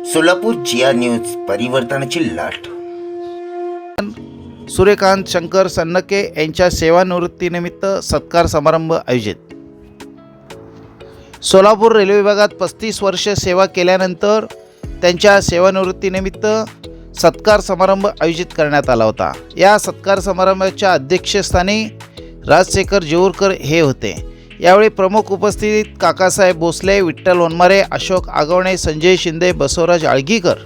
सोलापूर जिया news परिवर्तनाची लाट। सूर्यकांत शंकर सन्नके यांच्या सेवानिवृत्तीनिमित्त सत्कार समारंभ आयोजित। सोलापूर रेल्वे विभागात 35 वर्ष सेवा केल्यानंतर त्यांच्या सेवानिवृत्तीनिमित्त सत्कार समारंभ आयोजित करण्यात आला होता। या सत्कार समारंभाच्या अध्यक्षस्थानी राजशेखर जेऊरकर हे होते। यावेळी प्रमुख उपस्थित काकासाहेब भोसले, विठ्ठल वनमारे, अशोक आगवणे, संजय शिंदे, बसवराज आळगीकर,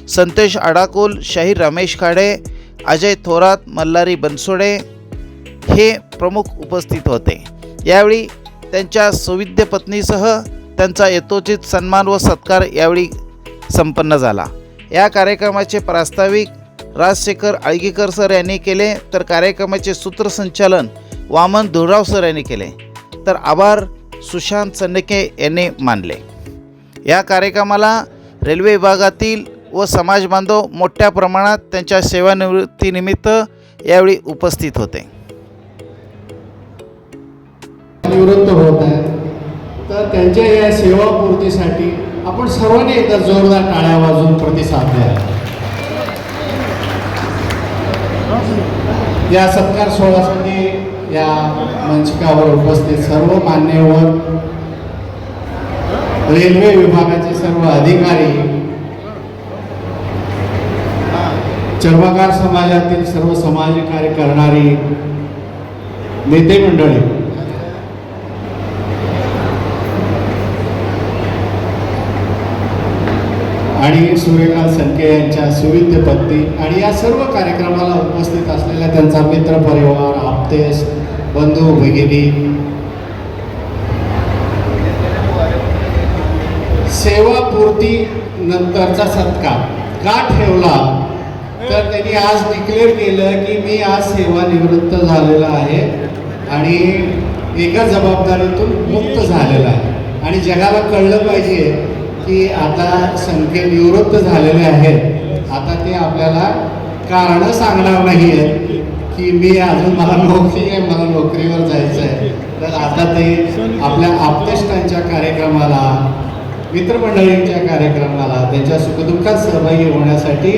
संतोष आडाकुल, शाहीर रमेश खाडे, अजय थोरात, मल्हारी बनसोडे हे प्रमुख उपस्थित होते। यावेळी त्यांच्या सुविद्य पत्नीसह त्यांचा यथोचित सन्मान व सत्कार यावेळी संपन्न झाला। या कार्यक्रमाचे प्रास्ताविक राजशेखर आळगीकर सर यांनी केले, तर कार्यक्रमाचे सूत्रसंचालन वामन धुळराव सर यांनी केले, तर आभार सुशांत सन्नके यांनी मानले। या कार्यक्रमाला रेल्वे विभागातील व समाज बांधव मोठ्या प्रमाणात त्यांच्या सेवानिवृत्तीनिमित्त यावेळी उपस्थित होते। निवृत्त होत आहे, तर त्यांच्या या सेवापूर्तीसाठी आपण सर्वांनी एकदा जोरदार टाळ्या वाजवून प्रतिसाद द्या। या सत्कार सोहळ्यासाठी या मंचकावर उपस्थित सर्व मान्यवर, रेल्वे विभागाचे सर्व अधिकारी, चर्मकार समाजातील सर्व समाजकार्य करणारी नेते मंडळी, आणि सूर्यकांत सन्नके यांच्या सुविद्य पत्नी आणि या सर्व कार्यक्रमाला उपस्थित असलेल्या त्यांचा मित्र परिवार, आप्तेस, बंधू भगिनी, सेवापूर्ती नंतरचा सत्कार का ठेवला, तर त्यांनी आज डिक्लेअर केलं की मी आज सेवानिवृत्त झालेला आहे आणि एका जबाबदारीतून मुक्त झालेला आहे, आणि जगाला कळलं पाहिजे की आता सन्नके निवृत्त झालेले आहेत। आता ते आपल्याला कारणं सांगणार नाही आहेत की मी अजून मला नोकरी आहे, मला नोकरीवर जायचं आहे, तर आता ते आपल्या आप्तेष्टांच्या कार्यक्रमाला, मित्रमंडळींच्या कार्यक्रमाला, त्यांच्या सुखदुःखात सहभागी होण्यासाठी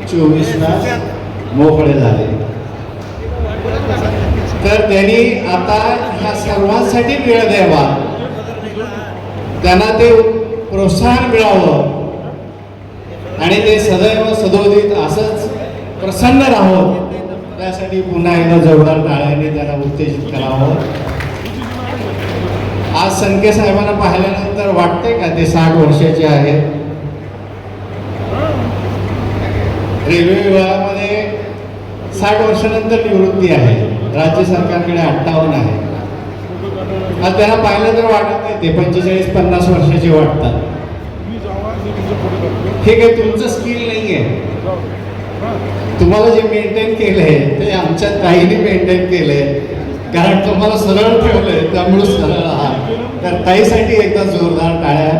24 तास मोकळे झाले। तर त्यांनी आता ह्या सर्वांसाठी वेळ द्यावा, त्यांना ते प्रोत्साहन मिळावं आणि ते सदैव सदोदित असंच प्रसन्न राहावं, त्यासाठी पुन्हा एकदा जोरदार टाळ्याने त्यांना उत्तेजित करावं। आज सन्नके साहेबांना पाहिल्यानंतर वाटतंय का ते 60 वर्षाचे आहेत? रेल्वे विभागामध्ये 60 वर्षानंतर निवृत्ती आहे, राज्य सरकारकडे 58 आहे। आज त्यांना पाहिलं तर वाटत नाही ते 45-50 वर्षाचे वाटतात। हे काही तुमचं स्किल नाही आहे, तुम्हाला जे मेंटेन केलंय ते आमच्या ताईने मेंटेन केलंय, कारण तुम्हाला सरळ ठेवलंय, त्यामुळे सरळ आहात। तर ताईसाठी एकदा जोरदार टाळ्या।